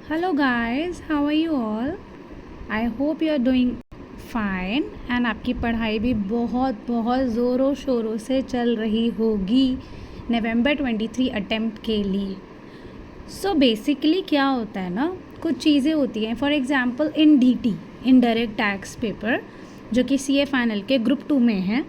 Hello guys, how are you all? I hope you are doing fine and आपकी पढ़ाई भी बहुत बहुत ज़ोरों शोरों से चल रही होगी नवंबर 23 अटेम्प्ट के लिए। सो बेसिकली क्या होता है ना, कुछ चीज़ें होती हैं। For example in DT, indirect tax paper, जो कि सीए फाइनल के ग्रुप 2 में है,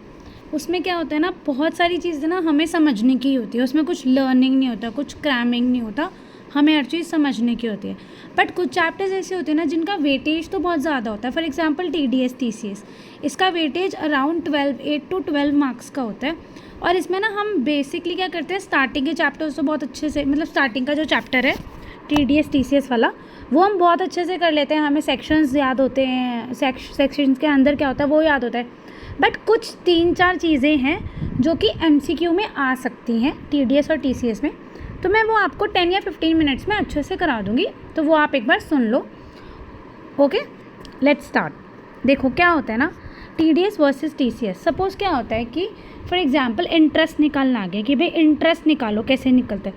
उसमें क्या होता है ना, बहुत सारी चीज़ें ना हमें समझने की होती है। उसमें कुछ लर्निंग नहीं होता, कुछ क्रैमिंग नहीं होता, हमें हर चीज़ समझने की होती है। बट कुछ चैप्टर्स ऐसे होते हैं ना जिनका वेटेज तो बहुत ज़्यादा होता है। फॉर एग्जांपल टीडीएस टीसीएस, इसका वेटेज अराउंड 8 to 12 मार्क्स का होता है। और इसमें ना हम बेसिकली क्या करते हैं, स्टार्टिंग के चैप्टर्स तो बहुत अच्छे से, मतलब स्टार्टिंग का जो चैप्टर है टीडीएस टीसीएस वाला, वो हम बहुत अच्छे से कर लेते हैं। हमें सेक्शंस याद होते हैं, सेक्शंस के अंदर क्या होता है वो याद होता है। बट कुछ 3-4 चीज़ें हैं जो कि एमसीक्यू में आ सकती हैं टीडीएस और टीसीएस में, तो मैं वो आपको 10 या 15 मिनट्स में अच्छे से करा दूँगी, तो वो आप एक बार सुन लो। Okay, let's start. देखो क्या होता है ना, टीडीएस वर्सेस टीसीएस। सपोज़ क्या होता है कि फॉर एग्जांपल इंटरेस्ट निकालना आ गया कि भाई इंटरेस्ट निकालो, कैसे निकलता है,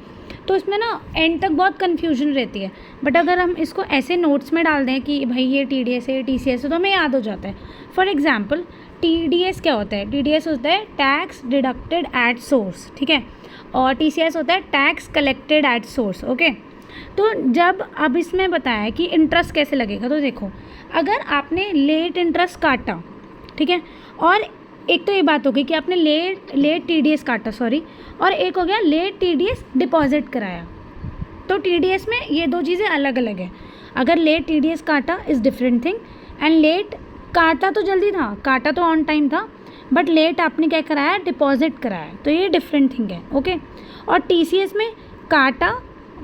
तो उसमें ना एंड तक बहुत कन्फ्यूजन रहती है। बट अगर हम इसको ऐसे नोट्स में डाल दें कि भाई ये टीडीएस है, टीसीएस है, तो हमें याद हो जाता है। फॉर एग्जांपल टीडीएस क्या होता है, टीडीएस होता है टैक्स डिडक्टेड एट सोर्स, ठीक है, और टीसीएस होता है tax collected at source. Okay, तो जब अब इसमें बताया है कि इंटरेस्ट कैसे लगेगा, तो देखो अगर आपने लेट इंटरेस्ट काटा, ठीक है, और एक तो ये बात हो गई कि आपने लेट टीडीएस काटा, सॉरी, और एक हो गया लेट टीडीएस डिपॉजिट कराया। तो टीडीएस में ये दो चीज़ें अलग अलग है। अगर लेट टीडीएस काटा is different thing, and let काटा तो जल्दी था, काटा तो ऑन टाइम था, बट लेट आपने क्या कराया, डिपॉजिट कराया, तो ये डिफरेंट थिंग है। ओके, और टीसीएस में काटा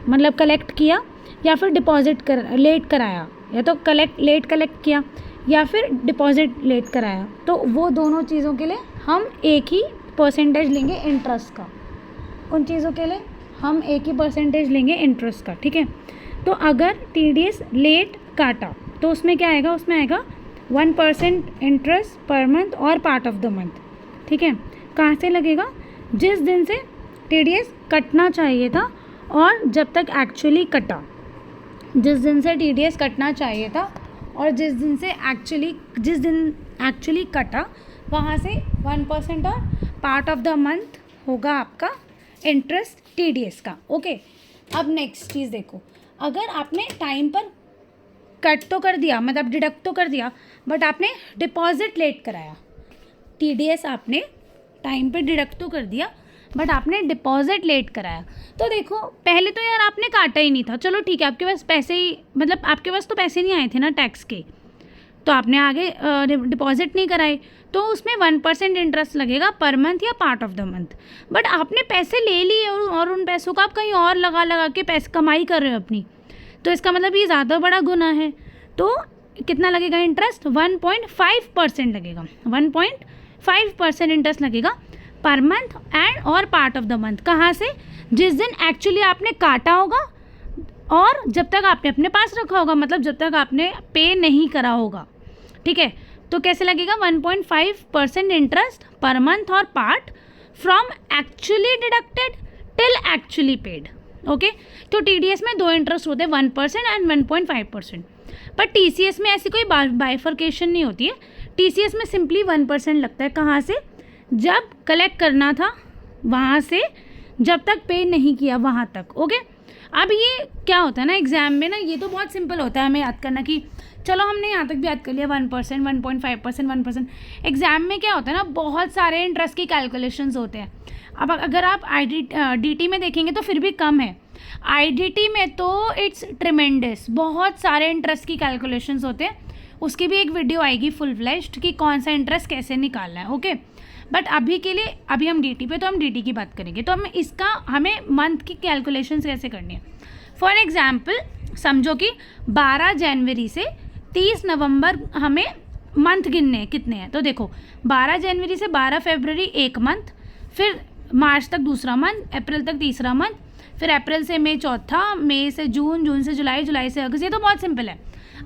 मतलब कलेक्ट किया, या फिर डिपॉजिट कर लेट कराया, या तो लेट कलेक्ट किया या फिर डिपॉजिट लेट कराया, तो वो दोनों चीज़ों के लिए हम एक ही परसेंटेज लेंगे इंटरेस्ट का। उन चीज़ों के लिए हम एक ही परसेंटेज लेंगे इंटरेस्ट का, ठीक है। तो अगर टीडीएस लेट काटा तो उसमें क्या आएगा, उसमें आएगा 1% इंटरेस्ट पर मंथ और पार्ट ऑफ द मंथ, ठीक है। कहाँ से लगेगा, जिस दिन से टीडीएस कटना चाहिए था और जब तक एक्चुअली कटा, जिस दिन से टीडीएस कटना चाहिए था और जिस दिन एक्चुअली कटा, वहाँ से 1% और पार्ट ऑफ द मंथ होगा आपका इंटरेस्ट टीडीएस का। ओके, अब नेक्स्ट चीज़ देखो, अगर आपने टाइम पर कट तो कर दिया, मतलब डिडक्ट तो कर दिया, बट आपने डिपॉजिट लेट कराया, टीडीएस आपने टाइम पे डिडक्ट तो कर दिया बट आपने डिपॉजिट लेट कराया, तो देखो पहले तो यार आपने काटा ही नहीं था, चलो ठीक है, आपके पास पैसे ही, मतलब आपके पास तो पैसे नहीं आए थे ना टैक्स के, तो आपने आगे डिपॉजिट नहीं कराए, तो उसमें 1% इंटरेस्ट लगेगा पर मंथ या part of the month. But आपने पैसे ले लिए और उन पैसों को आप कहीं और लगा के पैसे कमाई कर रहे हो अपनी, तो इसका मतलब ये ज़्यादा बड़ा गुनाह है। तो कितना लगेगा इंटरेस्ट, 1.5% लगेगा, 1.5% इंटरेस्ट लगेगा पर मंथ एंड और पार्ट ऑफ द मंथ। कहाँ से, जिस दिन एक्चुअली आपने काटा होगा और जब तक आपने अपने पास रखा होगा, मतलब जब तक आपने पे नहीं करा होगा, ठीक है। तो कैसे लगेगा, 1.5% इंटरेस्ट पर मंथ और part from actually deducted till actually paid. Okay, तो टीडीएस में दो इंटरेस्ट होते हैं, 1% एंड 1.5%। पर टीसीएस में ऐसी कोई बाइफर्केशन नहीं होती है, टीसीएस में सिंपली 1% लगता है। कहाँ से, जब कलेक्ट करना था वहाँ से जब तक पे नहीं किया वहाँ तक। ओके, अब ये क्या होता है ना एग्ज़ाम में ना, ये तो बहुत सिंपल होता है हमें याद करना कि चलो हमने यहाँ तक भी याद कर लिया, 1%, 1.5%, 1%। एग्ज़ाम में क्या होता है ना, बहुत सारे इंटरेस्ट की कैलकुलेशंस होते हैं। अब अगर आप डीटी में देखेंगे तो फिर भी कम है, आईडीटी में तो इट्स ट्रिमेंडस, बहुत सारे इंटरेस्ट की कैलकुलेशंस होते हैं। उसकी भी एक वीडियो आएगी फुल फ्लैश्ड कि कौन सा इंटरेस्ट कैसे निकालना है। ओके, बट अभी के लिए अभी हम डीटी पे, तो हम डीटी की बात करेंगे, तो हमें मंथ की कैलकुलेशंस कैसे करनी है। फॉर एग्जांपल समझो कि 12 जनवरी से 30 नवंबर हमें मंथ गिनने हैं, कितने हैं, तो देखो 12 जनवरी से 12 फरवरी एक मंथ, फिर मार्च तक दूसरा मंथ, अप्रैल तक तीसरा मंथ, फिर अप्रैल से मई चौथा, मई से जून, जून से जुलाई, जुलाई से अगस्त। ये तो बहुत सिंपल है।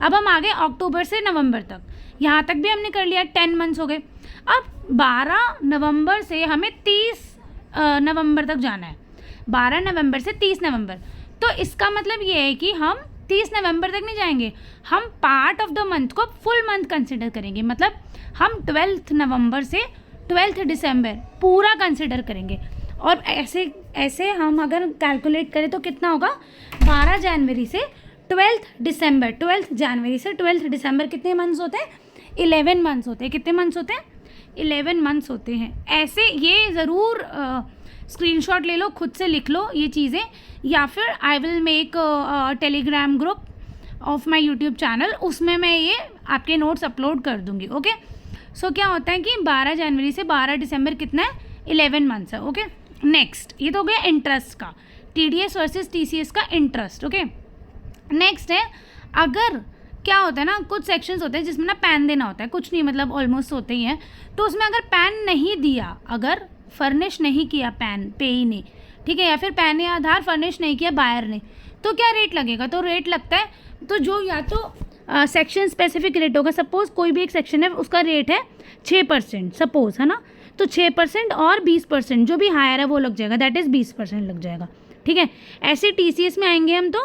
अब हम आगे अक्टूबर से नवंबर तक, यहाँ तक भी हमने कर लिया, 10 मंथ्स हो गए। अब 12 नवंबर से हमें 30 नवंबर तक जाना है, 12 नवंबर से 30 नवंबर, तो इसका मतलब ये है कि हम 30 नवंबर तक नहीं जाएंगे, हम पार्ट ऑफ द मंथ को फुल मंथ कंसिडर करेंगे, मतलब हम 12 नवंबर से 12 दिसंबर पूरा कंसिडर करेंगे। और ऐसे ऐसे हम अगर कैलकुलेट करें तो कितना होगा, 12 जनवरी से 12 दिसंबर, 12 जनवरी से 12 दिसंबर कितने मंथ्स होते हैं, 11 मंथ्स होते हैं। कितने मंथ्स होते हैं, 11 मंथ्स होते हैं। ऐसे ये ज़रूर स्क्रीनशॉट ले लो, खुद से लिख लो ये चीज़ें, या फिर I will make Telegram group of my YouTube channel, उसमें मैं ये आपके नोट्स अपलोड कर दूँगी। ओके, सो क्या होता है कि 12 जनवरी से 12 दिसंबर कितना है, 11 मंथ्स है। ओके, नेक्स्ट ये तो हो गया इंटरेस्ट का, TDS वर्सेस TCS का इंटरेस्ट। ओके, नेक्स्ट है, अगर क्या होता है ना, कुछ सेक्शंस होते हैं जिसमें ना पैन देना होता है, कुछ नहीं मतलब ऑलमोस्ट होते ही हैं, तो उसमें अगर पैन नहीं दिया, अगर फर्निश नहीं किया पैन पेई ने, ठीक है, या फिर पैन या आधार फर्निश नहीं किया बायर ने, तो क्या रेट लगेगा, तो रेट लगता है, तो जो या तो सेक्शन स्पेसिफिक रेट होगा, सपोज कोई भी एक सेक्शन है उसका रेट है 6% सपोज, है ना, तो 6% और 20% जो भी हायर है वो लग जाएगा, दैट इज़ 20% लग जाएगा। ठीक है, ऐसे TCS में आएंगे हम, तो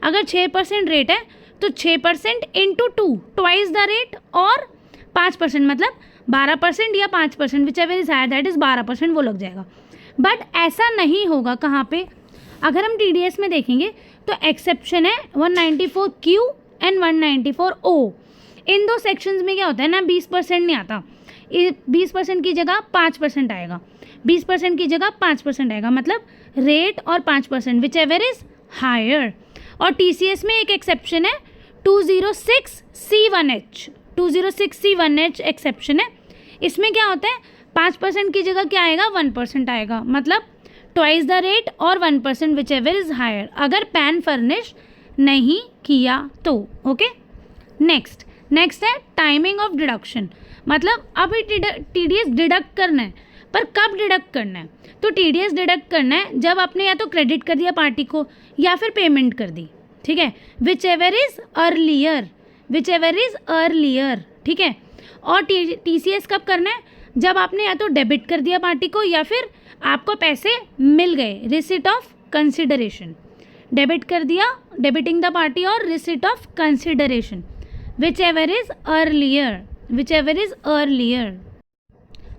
अगर 6% रेट है तो 6% इंटू 2 ट्वाइस द रेट, और 5% मतलब 12% या 5% whichever is higher, that is 12% वो लग जाएगा। बट ऐसा नहीं होगा कहाँ पे, अगर हम TDS में देखेंगे तो एक्सेप्शन है 194Q एंड 194O। इन दो सेक्शंस में क्या होता है ना, 20% नहीं आता, 20% की जगह 5% आएगा, 20% की जगह 5% आएगा, मतलब रेट और 5% विच एवर इज हायर। और TCS में एक एक्सेप्शन है 206C1H, 206C1H एक्सेप्शन है। इसमें क्या होता है, 5% की जगह क्या आएगा, 1% आएगा, मतलब ट्वाइस द रेट और 1% विच एवर इज हायर, अगर पैन फर्निश नहीं किया तो। ओके, नेक्स्ट है टाइमिंग ऑफ डिडक्शन, मतलब अभी TDS डिडक्ट करना है, पर कब डिडक्ट करना है, तो TDS डिडक्ट करना है जब आपने या तो क्रेडिट कर दिया पार्टी को या फिर पेमेंट कर दी। ठीक है, विच एवर इज अर्लियर, ठीक है। और TCS कब करना है, जब आपने या तो डेबिट कर दिया पार्टी को या फिर आपको पैसे मिल गए, रिसिट ऑफ कंसिडरेशन, डेबिट कर दिया, डेबिटिंग द पार्टी, और receipt of consideration, which ever is earlier.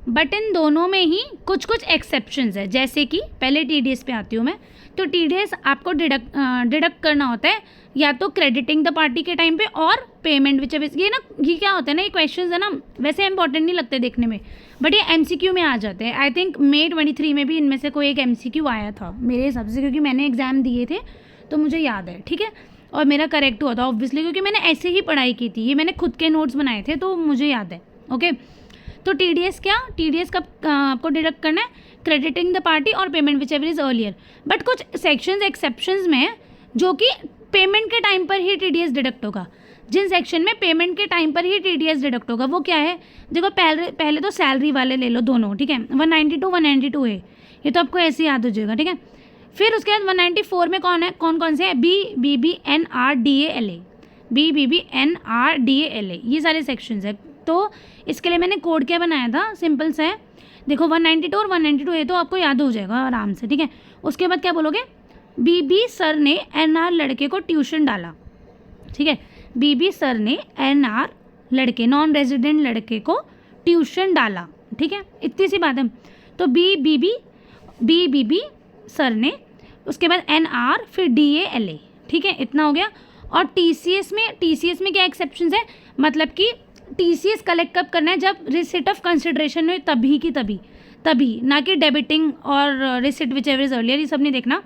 But in दोनों में ही कुछ कुछ एक्सेप्शंस है, जैसे कि पहले TDS पे आती हूँ मैं, तो TDS आपको डिडक्ट करना होता है या तो क्रेडिटिंग द पार्टी के टाइम पे और पेमेंट विच एवर। ये ना, ये क्या होता है ना, ये क्वेश्चंस है ना वैसे इंपॉर्टेंट नहीं लगते देखने में, बट ये MCQ में आ जाते हैं। आई थिंक May 23 में भी इनमें से कोई एक MCQ आया था मेरे हिसाब से, क्योंकि मैंने एग्ज़ाम दिए थे तो मुझे याद है। ठीक है, और मेरा करेक्ट हुआ था ऑब्वियसली, क्योंकि मैंने ऐसे ही पढ़ाई की थी, ये मैंने खुद के नोट्स बनाए थे तो मुझे याद है। ओके, तो TDS कब आपको डिडक्ट करना है, क्रेडिटिंग द पार्टी और payment which ever is earlier. But कुछ सेक्शंस एक्सेप्शंस में है जो कि पेमेंट के टाइम पर ही TDS डिडक्ट होगा। जिन सेक्शन में पेमेंट के टाइम पर ही TDS डिडक्ट होगा वो क्या है, देखो पहले तो सैलरी वाले ले लो दोनों। ठीक है, 192 है, ये तो आपको ऐसे याद हो जाएगा। ठीक है, फिर उसके बाद 194 में कौन से है, BBBNRDALA, ये सारे सेक्शंस है। तो इसके लिए मैंने कोड क्या बनाया था, सिंपल सा है, देखो 192 और 192 है तो आपको याद हो जाएगा आराम से। ठीक है, उसके बाद क्या बोलोगे, BB सर ने NR लड़के को ट्यूशन डाला। ठीक है, BB सर ने NR लड़के, नॉन रेजिडेंट लड़के को ट्यूशन डाला। ठीक है, इतनी सी बात है। तो BBB सर ने, उसके बाद NR, फिर DALA। ठीक है, इतना हो गया। और TCS में क्या एक्सेप्शंस है, मतलब कि TCS कलेक्ट कब करना है, जब रिसिट ऑफ कंसिडरेशन में, तभी ना कि डेबिटिंग और receipt which ever is earlier, ये सब नहीं देखना।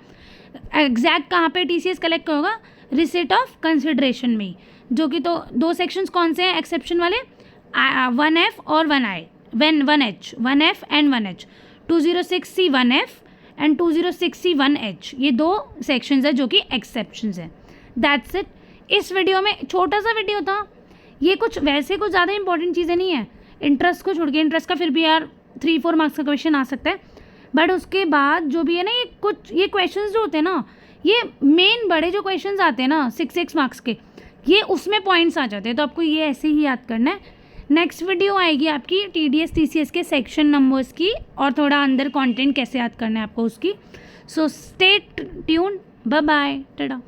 एग्जैक्ट कहाँ पे TCS कलेक्ट होगा, रिसिट ऑफ कंसिडरेशन में, जो कि तो दो सेक्शंस कौन से हैं एक्सेप्शन वाले, 1F और 1H, 1F and 1H, 206C1F and 206C1H, ये दो सेक्शंस है जो कि एक्सेप्शंस है। That's it. इस वीडियो में छोटा सा वीडियो था ये, कुछ ज़्यादा इंपॉर्टेंट चीज़ें नहीं है, इंटरेस्ट को छोड़ के। इंटरेस्ट का फिर भी यार 3-4 मार्क्स का क्वेश्चन आ सकता है, बट उसके बाद जो भी है ना, ये क्वेश्चंस जो होते हैं ना, ये मेन बड़े जो क्वेश्चंस आते हैं ना 6 मार्क्स के, ये उसमें पॉइंट्स आ जाते हैं, तो आपको ये ऐसे ही याद करना है। नेक्स्ट वीडियो आएगी आपकी TDS TCS के सेक्शन नंबर्स की, और थोड़ा अंदर कंटेंट कैसे याद करना है आपको उसकी। So stay tune, bye bye, Tata.